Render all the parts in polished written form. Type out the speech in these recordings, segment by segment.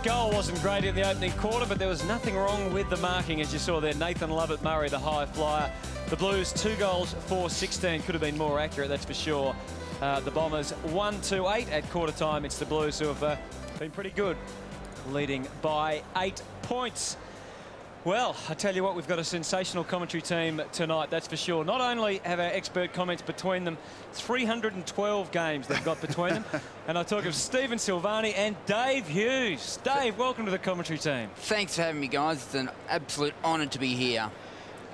Goal wasn't great in the opening quarter, but there was nothing wrong with the marking, as you saw there. Nathan Lovett-Murray, the high flyer. The Blues, 2 goals for 16. Could have been more accurate, that's for sure. The Bombers 1-8 at quarter time. It's the Blues who have been pretty good, leading by 8 points. Well, I tell you what, we've got a sensational commentary team tonight, that's for sure. Not only have our expert comments between them, 312 games they've got between them. And I talk of Stephen Silvani and Dave Hughes. Dave, welcome to the commentary team. Thanks for having me, guys. It's an absolute honour to be here.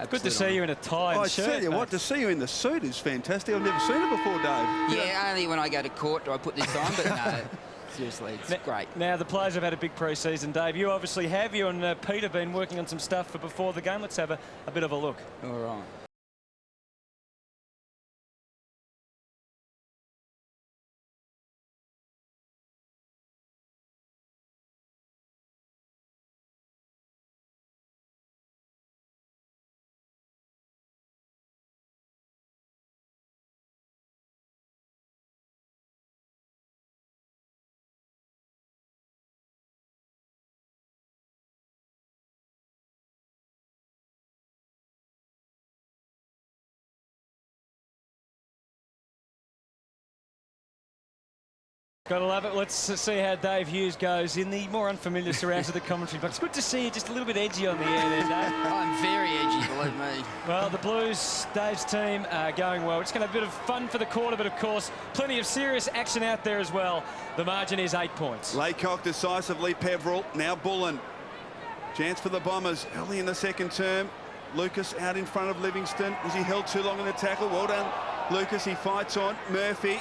Good to see you in a tie and shirt. I tell you what, to see you in the suit is fantastic. I've never seen it before, Dave. Yeah, only when I go to court do I put this on, but no. Seriously, it's great. Now, the players have had a big pre-season, Dave. You obviously have. You and Pete have been working on some stuff for before the game. Let's have a bit of a look. All right. Gotta love it. Let's see how Dave Hughes goes in the more unfamiliar surrounds of the commentary box. Good to see you just a little bit edgy on the air there, Dave. I'm very edgy, believe me. Well, the Blues, Dave's team, are going well. We're just going to have a bit of fun for the quarter, but of course, plenty of serious action out there as well. The margin is 8 points. Laycock decisively, Peverill, now Bullen. Chance for the Bombers early in the second term. Lucas out in front of Livingston. Was he held too long in the tackle? Well done, Lucas. He fights on. Murphy.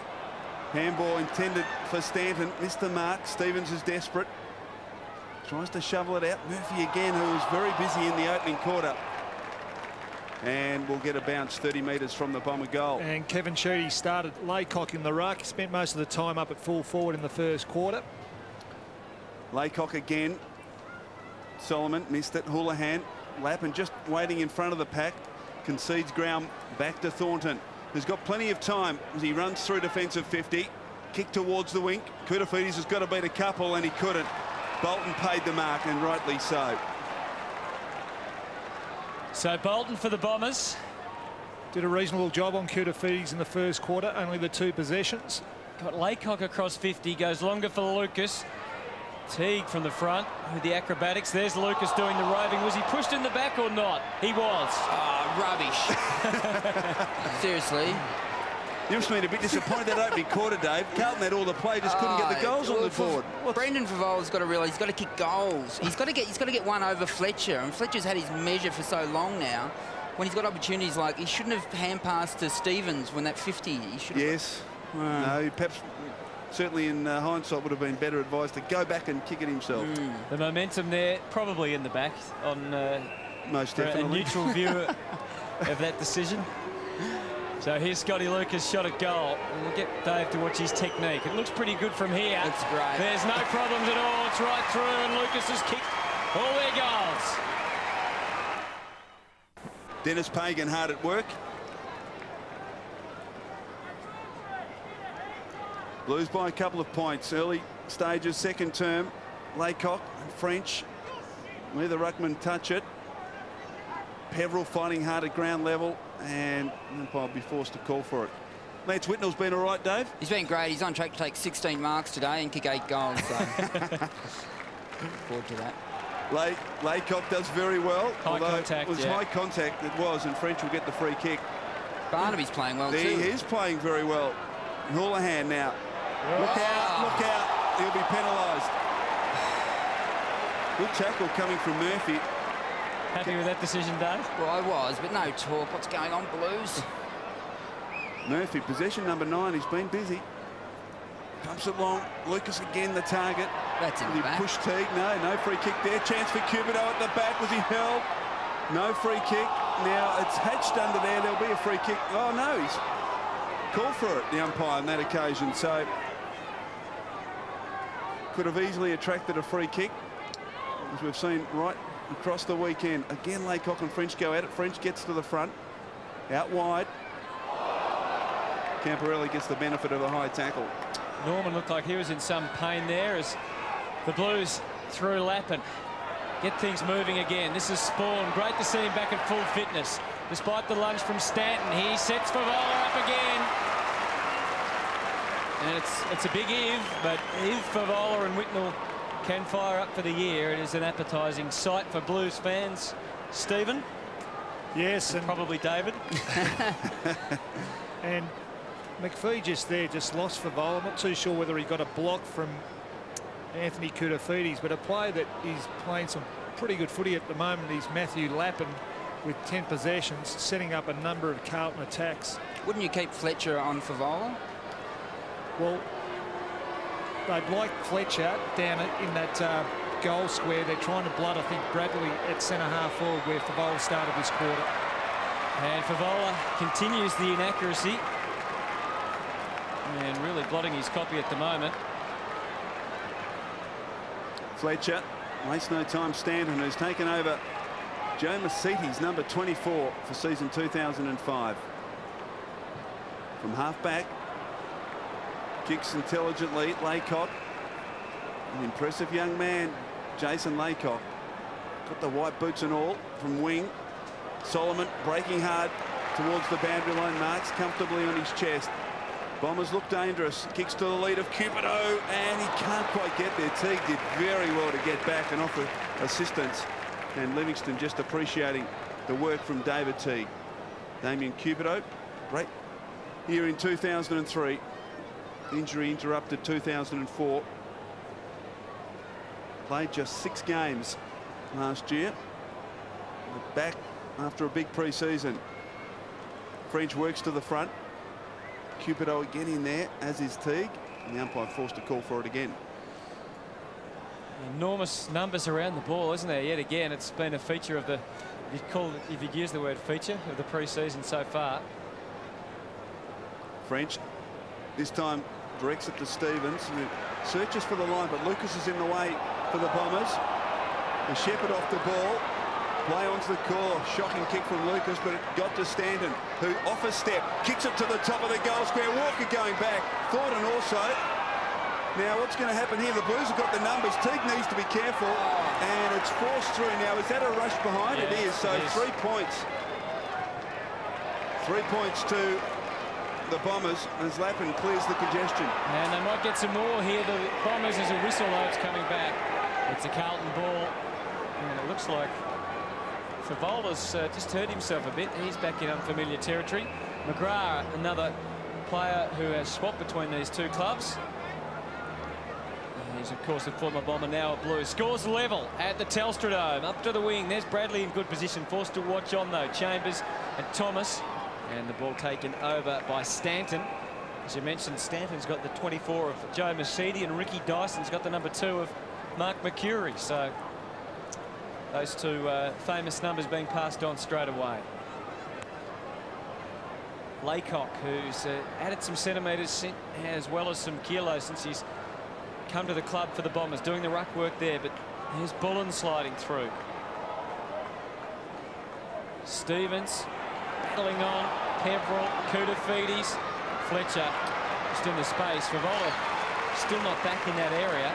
Handball intended for Stanton, missed the mark. Stevens is desperate. Tries to shovel it out. Murphy again, who was very busy in the opening quarter. And will get a bounce 30 metres from the Bomber goal. And Kevin Sheedy started Laycock in the ruck. Spent most of the time up at full forward in the first quarter. Laycock again. Solomon missed it. Houlihan, Lappin just waiting in front of the pack. Concedes ground back to Thornton. He's got plenty of time as he runs through defensive 50. Kick towards the wing. Koutafidis has got to beat a couple, and he couldn't. Bolton paid the mark, and rightly so. So Bolton for the Bombers. Did a reasonable job on Koutafidis in the first quarter. Only the 2 possessions. Got Laycock across 50. Goes longer for Lucas. Teague from the front with the acrobatics. There's Lucas doing the roving. Was he pushed in the back or not? He was. Oh, rubbish. Seriously. You must have been a bit disappointed that opening quarter, Dave. Carlton had all the play, just couldn't get the goals on the board. Brendan Favola's got to realise he's got to kick goals. He's got to get one over Fletcher, and Fletcher's had his measure for so long now. When he's got opportunities like he shouldn't have hand passed to Stevens when that 50. He should have. Yes. No, perhaps. Certainly in hindsight would have been better advised to go back and kick it himself. The momentum there probably in the back on most definitely a neutral view of that decision. So here's Scotty Lucas, shot at goal. And we'll get Dave to watch his technique. It looks pretty good from here. It's great. There's no problems at all. It's right through, and Lucas has kicked all their goals. Dennis Pagan hard at work. Blues by a couple of points. Early stages, second term. Laycock and French. Where the ruckman touch it. Peverill fighting hard at ground level, and I'll be forced to call for it. Lance Whitnell's been all right, Dave? He's been great. He's on track to take 16 marks today and kick 8 goals. So look forward to that. Laycock does very well. High contact, it was high contact, it was, and French will get the free kick. Barnaby's playing well too. He is playing very well. Houlihan now. Look out, look out. He'll be penalised. Good tackle coming from Murphy. Happy with that decision, Dave? Well, I was, but no talk. What's going on, Blues? Murphy, possession number 9. He's been busy. Pumps it long. Lucas again, the target. That's in the back. Push Teague. No free kick there. Chance for Cubido at the back. Was he held? No free kick. Now it's hatched under there. There'll be a free kick. Oh, no, he's called for it, the umpire, on that occasion. So could have easily attracted a free kick, as we've seen right across the weekend. Again, Laycock and French go at it. French gets to the front. Out wide. Camporelli gets the benefit of a high tackle. Norman looked like he was in some pain there as the Blues through Lappin. Get things moving again. This is Spawn. Great to see him back at full fitness. Despite the lunge from Stanton, he sets Favola up again. And it's a big if, but if Favola and Whitnell can fire up for the year, it is an appetising sight for Blues fans. Stephen? Yes, and probably David. And McPhee just lost Favola. I'm not too sure whether he got a block from Anthony Koutafidis, but a player that is playing some pretty good footy at the moment is Matthew Lappin with 10 possessions, setting up a number of Carlton attacks. Wouldn't you keep Fletcher on Favola? Well, they'd like Fletcher down in that goal square. They're trying to blood, I think, Bradley at centre-half forward where Favola started this quarter. And Favola continues the inaccuracy and really blotting his copy at the moment. Fletcher wastes no time. Stanton has taken over Joe Masiti's number 24 for season 2005. From half-back, kicks intelligently. Laycock, an impressive young man, Jason Laycock. Got the white boots and all from wing. Solomon breaking hard towards the boundary line, marks comfortably on his chest. Bombers look dangerous. Kicks to the lead of Cupido, and he can't quite get there. Teague did very well to get back and offer assistance. And Livingston just appreciating the work from David Teague. Damien Cupido, great year in 2003. Injury interrupted 2004. Played just 6 games last year. But back after a big pre-season. French works to the front. Cupido again in there, as is Teague. And the umpire forced to call for it again. Enormous numbers around the ball, isn't there? Yet again, it's been a feature of the, if you'd use the word feature, of the pre-season so far. French this time directs it to Stevens, who searches for the line, but Lucas is in the way for the Bombers. The Shepherd off the ball. Play onto the core. Shocking kick from Lucas, but it got to Stanton, who off a step kicks it to the top of the goal square. Walker going back. Thornton also. Now what's going to happen here? The Blues have got the numbers. Teague needs to be careful, and it's forced through. Now is that a rush behind? Yeah, it is. So it is. 3 points. 3 points to the Bombers as Lappin clears the congestion. And they might get some more here. The Bombers, as a whistle, though, it's coming back. It's a Carlton ball, and it looks like Favola's just hurt himself a bit. He's back in unfamiliar territory. McGrath, another player who has swapped between these two clubs. He's, of course, a former Bomber, now a Blue. Scores level at the Telstra Dome. Up to the wing. There's Bradley in good position. Forced to watch on, though. Chambers and Thomas. And the ball taken over by Stanton. As you mentioned, Stanton's got the 24 of Joe Masiti, and Ricky Dyson's got the number 2 of Mark McCurry. So those two famous numbers being passed on straight away. Laycock, who's added some centimetres as well as some kilos since he's come to the club for the Bombers, doing the ruck work there, but here's Bullen sliding through. Stevens battling on. Peverill, Koutafidis, Fletcher just in the space. Favola still not back in that area.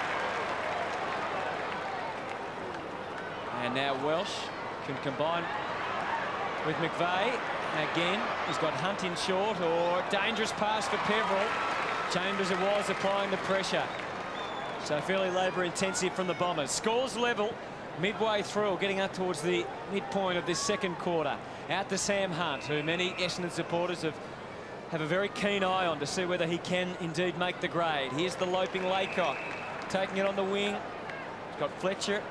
And now Welsh can combine with McVeigh. Again, he's got Hunt in short, or dangerous pass for Peverill. Chambers it was applying the pressure. So fairly labour intensive from the Bombers. Scores level midway through, getting up towards the midpoint of this second quarter. Out to Sam Hunt, who many Essendon supporters have a very keen eye on to see whether he can indeed make the grade. Here's the loping Laycock, taking it on the wing. He's got Fletcher.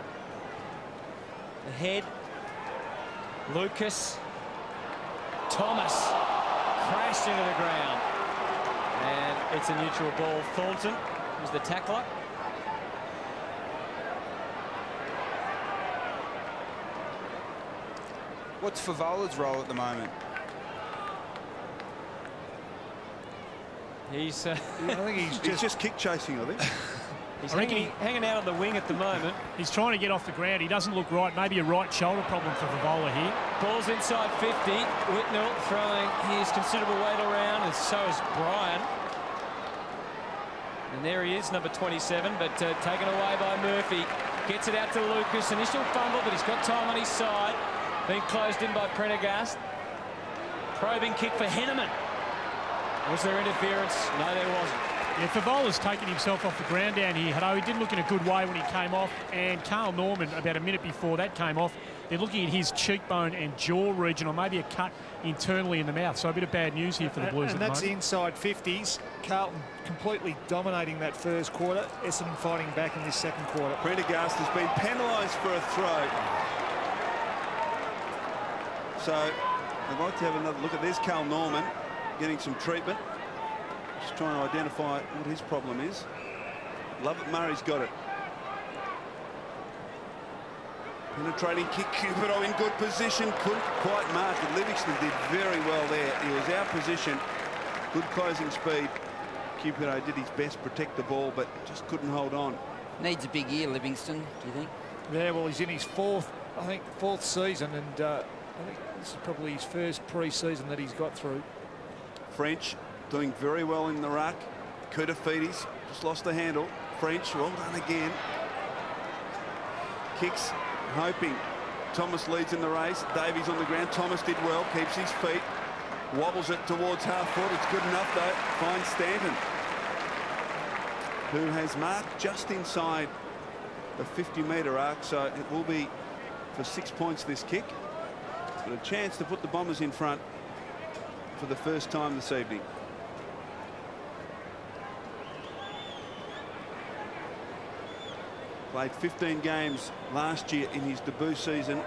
Ahead. Lucas. Thomas crashed into the ground. And it's a neutral ball. Thornton was the tackler. What's Favola's role at the moment? He's I think He's just kick chasing, I think. he's hanging out on the wing at the moment. He's trying to get off the ground. He doesn't look right. Maybe a right shoulder problem for Favola here. Ball's inside 50. Whitnell throwing his considerable weight around, and so is Bryan. And there he is, number 27, but taken away by Murphy. Gets it out to Lucas. Initial fumble, but he's got time on his side. Being closed in by Prendergast. Probing kick for Henneman. Was there interference? No, there wasn't. Yeah, Favola's taken himself off the ground down here. Although he didn't look in a good way when he came off, and Carl Norman, about a minute before that came off, they're looking at his cheekbone and jaw region, or maybe a cut internally in the mouth. So a bit of bad news here for the Blues. And at that's the moment. inside 50s. Carlton completely dominating that first quarter. Essendon fighting back in this second quarter. Prendergast has been penalised for a throw. So I'd like to have another look at this. Carl Norman getting some treatment. Just trying to identify what his problem is. Lovett Murray's got it. Penetrating kick, Cupido in good position, couldn't quite mark it. Livingston did very well there. He was out position, good closing speed. Cupido did his best, protect the ball, but just couldn't hold on. Needs a big year, Livingston, do you think? Yeah, well, he's in his fourth season, and I think this is probably his first pre-season that he's got through. French doing very well in the ruck. Koutafidis just lost the handle. French, well done again. Kicks, hoping. Thomas leads in the race. Davies on the ground. Thomas did well, keeps his feet. Wobbles it towards half foot. It's good enough though. Finds Stanton, who has marked just inside the 50-metre arc, so it will be for 6 points this kick. But a chance to put the Bombers in front for the first time this evening. Played 15 games last year in his debut season.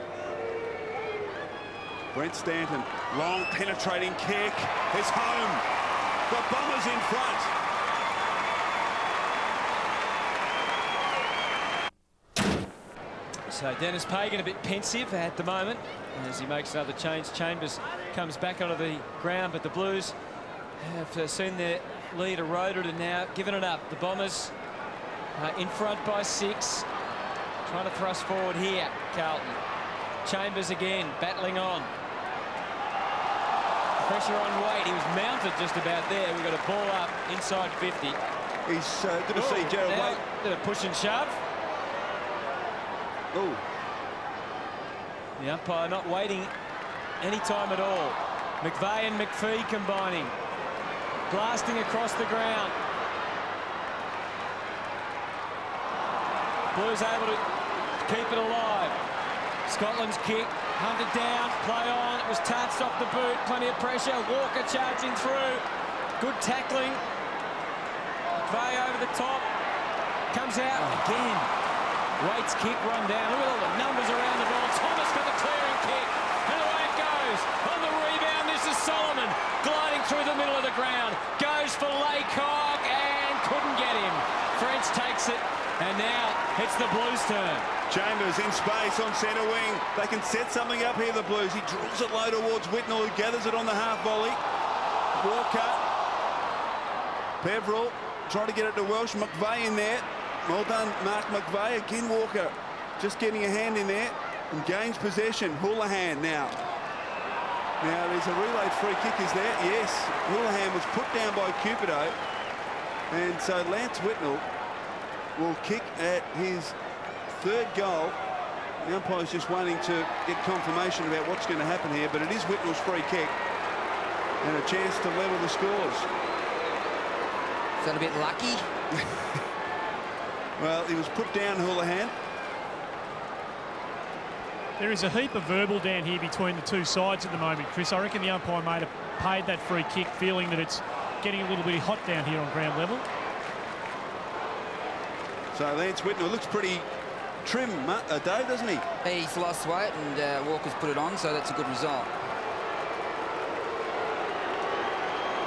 Brent Stanton, long penetrating kick, is home. The Bombers in front. So Dennis Pagan a bit pensive at the moment as he makes another change. Chambers comes back onto the ground, but the Blues have seen their lead eroded and now given it up. The Bombers in front by 6. Trying to thrust forward here, Carlton. Chambers again, battling on. Pressure on Wade. He was mounted just about there. We've got a ball up inside 50. He's good to see Gerald Wade. Bit of push and shove. Oh. The umpire not waiting any time at all. McVeigh and McPhee combining. Blasting across the ground. Blues able to keep it alive. Scotland's kick, hunted down, play on. It was touched off the boot, plenty of pressure. Walker charging through. Good tackling. McVeigh over the top. Comes out again. Waite's kick run down. Look at all the numbers around the ball. Thomas got the clearing kick. And away it goes. On the rebound, this is Solomon. Gliding through the middle of the ground. Goes for Laycock and couldn't get him. French takes it. And now it's the Blues' turn. Chambers in space on centre wing. They can set something up here, the Blues. He drills it low towards Whitnell, who gathers it on the half volley. Walker. Peveril trying to get it to Welsh. McVeigh in there. Well done, Mark McVeigh. Again, Walker just getting a hand in there and gains possession. Houlihan now. Now, there's a relayed free kick, is there? Yes. Houlihan was put down by Cupido. And so Lance Whitnell will kick at his third goal. The umpire's just waiting to get confirmation about what's going to happen here, but it is Whitnell's free kick and a chance to level the scores. Is that a bit lucky? Well, he was put down, Houlihan. There is a heap of verbal down here between the two sides at the moment, Chris. I reckon the umpire may have paid that free kick, feeling that it's getting a little bit hot down here on ground level. So Lance Whitnell looks pretty trim, Dave, doesn't he? He's lost weight and Walker's put it on, so that's a good result.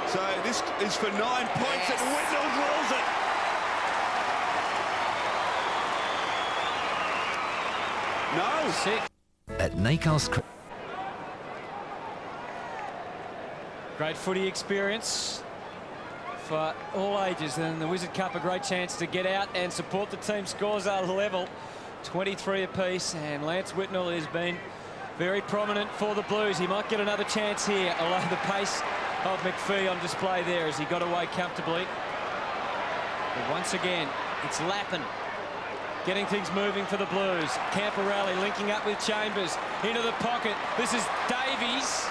So this is for 9 points, and Whitnell drills it. No. Sick. At Nacast. Great footy experience for all ages, and the Wizard Cup a great chance to get out and support the team. Scores are level, 23 apiece, and Lance Whitnell has been very prominent for the Blues. He might get another chance here, although the pace of McPhee on display there as he got away comfortably. But once again, it's Lappin. getting things moving for the Blues. Camporelli linking up with Chambers into the pocket. This is Davies.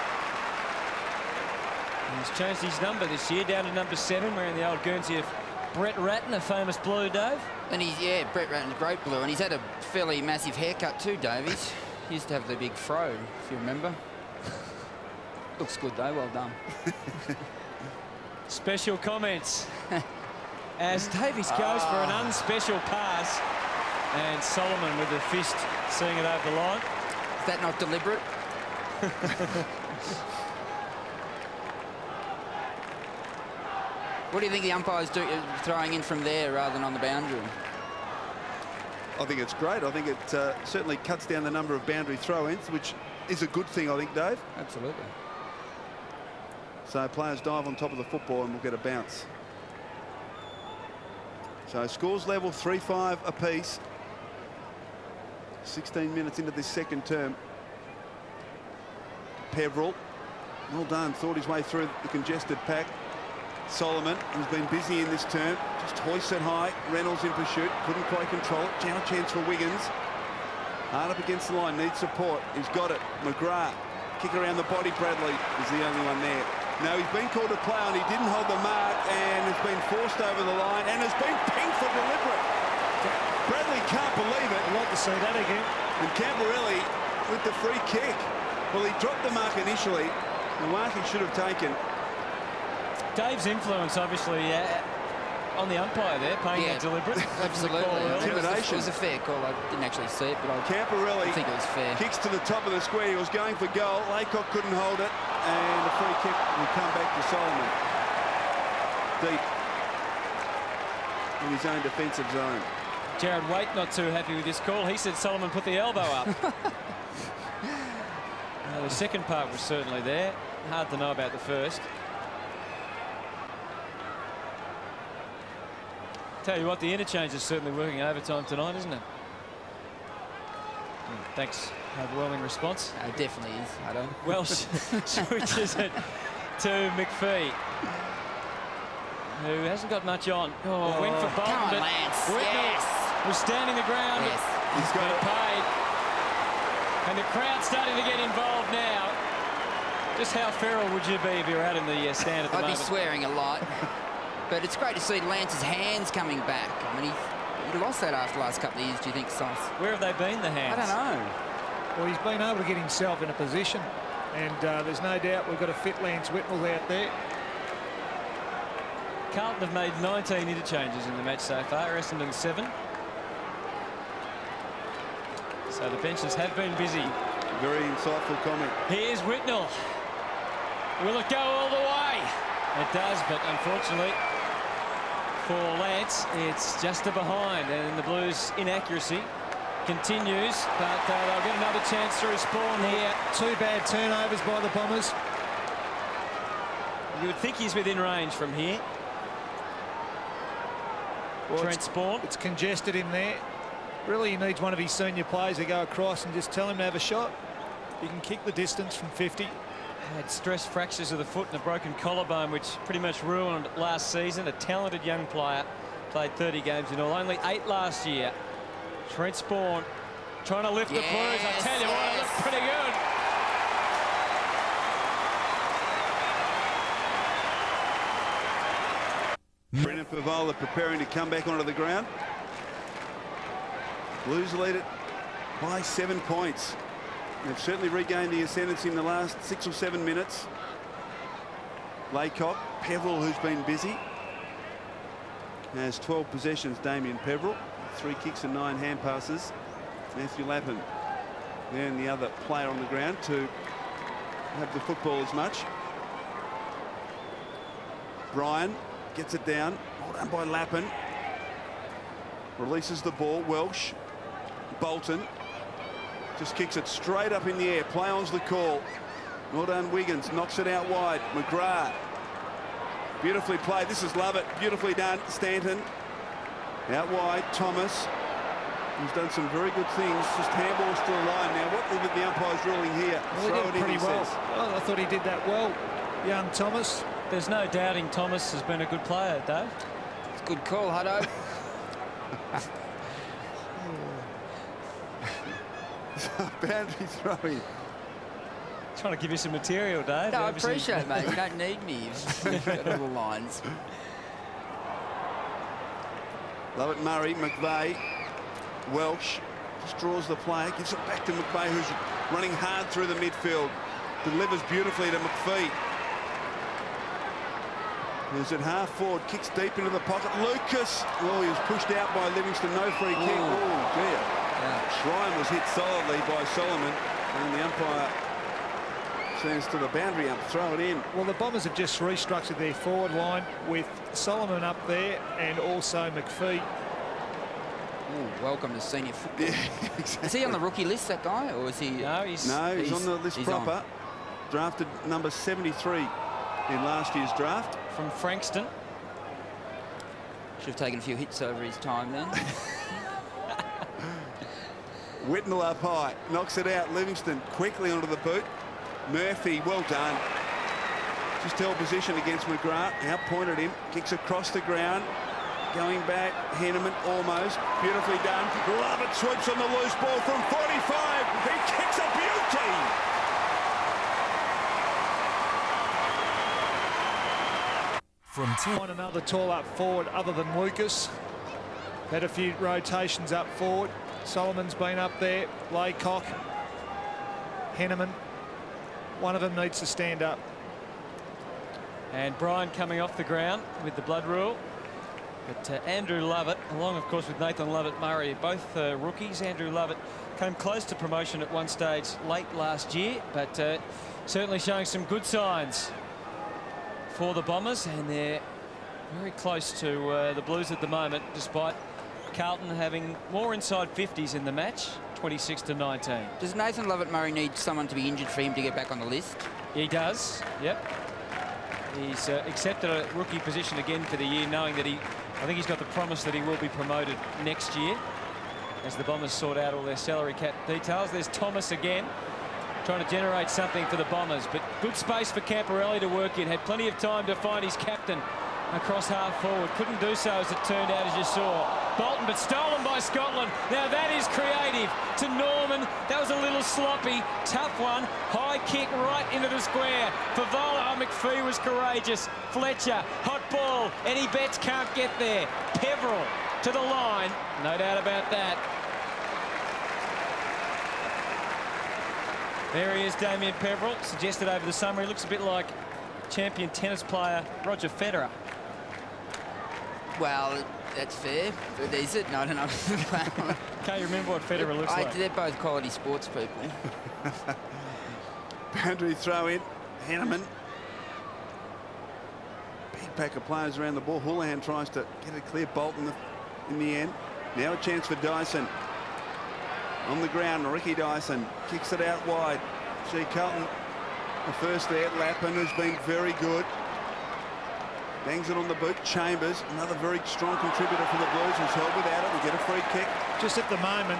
He's changed his number this year down to number 7, wearing the old Guernsey of Brett Ratton, a famous Blue, Dave. And Brett Ratton's great Blue, and he's had a fairly massive haircut too, Davies. He used to have the big fro, if you remember. Looks good though, well done. Special comments as Davies goes for an unspecial pass, and Solomon with the fist seeing it over the line. Is that not deliberate? What do you think the umpire's throwing in from there rather than on the boundary? I think it's great. I think it certainly cuts down the number of boundary throw-ins, which is a good thing, I think, Dave. Absolutely. So players dive on top of the football and we'll get a bounce. So scores level 3-5 apiece. 16 minutes into this second term. Peveril, well done, thought his way through the congested pack. Solomon, who's been busy in this term, just hoists it high. Reynolds in pursuit, couldn't quite control it. Now chance for Wiggins. Hard up against the line, needs support. He's got it. McGrath, kick around the body. Bradley is the only one there. No, he's been called a play on. He didn't hold the mark and has been forced over the line and has been pinged for deliberate. Bradley can't believe it. I'd like to see that again. And Camporelli with the free kick. Well, he dropped the mark initially. The mark he should have taken. Dave's influence, obviously, on the umpire there, paying that deliberate. Absolutely. Intimidation. It was a fair call. I didn't actually see it, but I Camporelli think it was fair. Kicks to the top of the square. He was going for goal. Laycock couldn't hold it. And a free kick will come back to Solomon. Deep in his own defensive zone. Jared Waite not too happy with this call. He said Solomon put the elbow up. The second part was certainly there. Hard to know about the first. Tell you what, the interchange is certainly working overtime tonight, isn't it? Thanks. Overwhelming response. It definitely is. I don't. Welsh switches it to McPhee, who hasn't got much on. Oh, went for Bolton, come on, but Lance. Whitnell Yes. was standing the ground. Yes. He's got it paid. And the crowd's starting to get involved now. Just how feral would you be if you were out in the stand at the moment? I'd be swearing a lot. But it's great to see Lance's hands coming back. I mean, he lost that after the last couple of years, do you think, Sauce? Where have they been, the hands? I don't know. Well, he's been able to get himself in a position, and there's no doubt we've got a fit Lance Whitnell out there. Carlton have made 19 interchanges in the match so far, Essendon 7. So the benches have been busy. Very insightful comment. Here's Whitnell. Will it go all the way? It does, but unfortunately for Lance, it's just a behind, and the Blues' inaccuracy continues, but they'll get another chance through Spawn here. 2 bad turnovers by the Bombers. You would think he's within range from here. Well, Trent Spawn. It's congested in there. Really, he needs one of his senior players to go across and just tell him to have a shot. He can kick the distance from 50. Had stress fractures of the foot and a broken collarbone, which pretty much ruined last season. A talented young player, played 30 games in all, only 8 last year. Trent Spawn trying to lift the Blues. I tell you what, it looked pretty good. Brennan Pavola preparing to come back onto the ground. Blues lead it by 7 points. They've certainly regained the ascendancy in the last 6 or 7 minutes. Laycock, Peveril, who's been busy, has 12 possessions. Damien Peveril, 3 kicks and 9 hand passes. Matthew Lappin, then the other player on the ground to have the football as much. Bryan gets it down. Well done by Lappin. Releases the ball. Welsh. Bolton just kicks it straight up in the air. Play on's the call. Well done, Wiggins. Knocks it out wide. McGrath. Beautifully played. This is Lovett. Beautifully done. Stanton. Out wide. Thomas. He's done some very good things. Just handballs to the line. Now, what did the umpire's ruling here? Well, Throw he it did in, pretty he well. says. Well, I thought he did that well. Young Thomas. There's no doubting Thomas has been a good player, Dave. It's a good call, Hutto. Boundary throwing. Trying to give you some material, Dave. No, I Obviously. appreciate it, mate. You don't need me. You've got little lines. Love it, Murray, McVeigh, Welsh just draws the play, gives it back to McVeigh, who's running hard through the midfield. Delivers beautifully to McPhee. Who's at half forward, kicks deep into the pocket. Lucas, oh, he was pushed out by Livingston, no free kick. Oh, dear. Yeah. Ryan was hit solidly by Solomon, and the umpire sends to the boundary ump, throw it in. Well, the Bombers have just restructured their forward line with Solomon up there and also McPhee. Ooh, welcome to senior football. Yeah, exactly. Is he on the rookie list, that guy, or is he? No, he's on the list proper. on. Drafted number 73 in last year's draft. from Frankston. Should have taken a few hits over his time then. Whitnell up high, knocks it out. Livingston quickly onto the boot. Murphy, well done. Just held position against McGrath. Out-pointed him. Kicks across the ground. Going back. Henneman almost. Beautifully done. Lovett swoops on the loose ball from 45. He kicks a beauty. From 10. Find another tall up forward other than Lucas. Had a few rotations up forward. Solomon's been up there. Laycock. Henneman. One of them needs to stand up. And Brian coming off the ground with the blood rule. But Andrew Lovett, along, of course, with Nathan Lovett-Murray, both rookies. Andrew Lovett came close to promotion at one stage late last year, but certainly showing some good signs for the Bombers, and they're very close to the Blues at the moment, despite Carlton having more inside 50s in the match, 26-19. Does Nathan Lovett-Murray need someone to be injured for him to get back on the list? He does, yep. He's accepted a rookie position again for the year, knowing that I think he's got the promise that he will be promoted next year as the Bombers sort out all their salary cap details. There's Thomas again, trying to generate something for the Bombers, but good space for Camporelli to work in. Had plenty of time to find his captain across half forward. Couldn't do so, as it turned out, as you saw. Bolton, but stolen by Scotland. Now that is creative. To Norman. That was a little sloppy. Tough one. High kick right into the square. Favola. Oh, McPhee was courageous. Fletcher. Hot ball. Eddie Betts can't get there. Peveril to the line. No doubt about that. There he is, Damien Peveril. Suggested over the summer. He looks a bit like champion tennis player Roger Federer. Well, that's fair. But is it? No, I don't know. Can't you remember what Federer looks like? They're both quality sports people. Boundary throw in. Henneman. Big pack of players around the ball. Houlihan tries to get it clear. Bolton in the end. Now a chance for Dyson. On the ground, Ricky Dyson kicks it out wide. See Carlton, the first there. Lappin has been very good. Bangs it on the boot. Chambers, another very strong contributor for the Blues, who's held without it. We get a free kick. Just at the moment,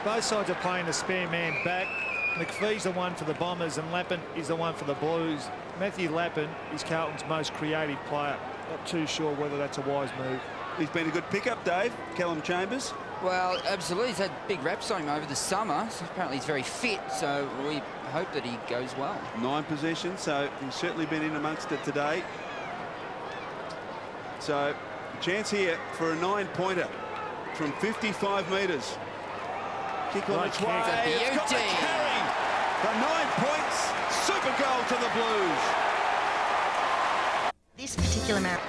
both sides are playing a spare man back. McPhee's the one for the Bombers and Lappin is the one for the Blues. Matthew Lappin is Carlton's most creative player. Not too sure whether that's a wise move. He's been a good pickup, Dave. Callum Chambers. Well, absolutely. He's had big raps on him over the summer. So apparently he's very fit, so we hope that he goes well. 9 possessions, so he's certainly been in amongst it today. So, a chance here for a 9-pointer from 55 metres. Kick on its way. It's got the carry. The 9 points. Super goal to the Blues. This particular match.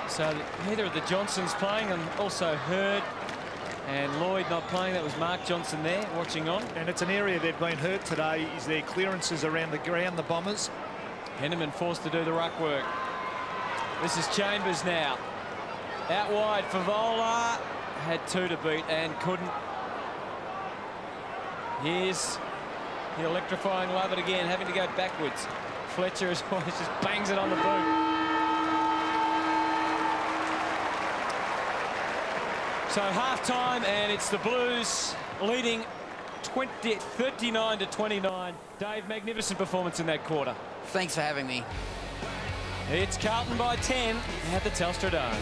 So neither of the Johnsons playing, and also Hurd and Lloyd not playing. That was Mark Johnson there watching on. And it's an area they've been hurt today, is their clearances around the ground, the Bombers. Henneman forced to do the ruck work. This is Chambers now. Out wide, Favola had 2 to beat and couldn't. Here's the electrifying Lovett again, having to go backwards. Fletcher as always just bangs it on the boot. So half-time, and it's the Blues leading 39-29. Dave, magnificent performance in that quarter. Thanks for having me. It's Carlton by 10 at the Telstra Dome.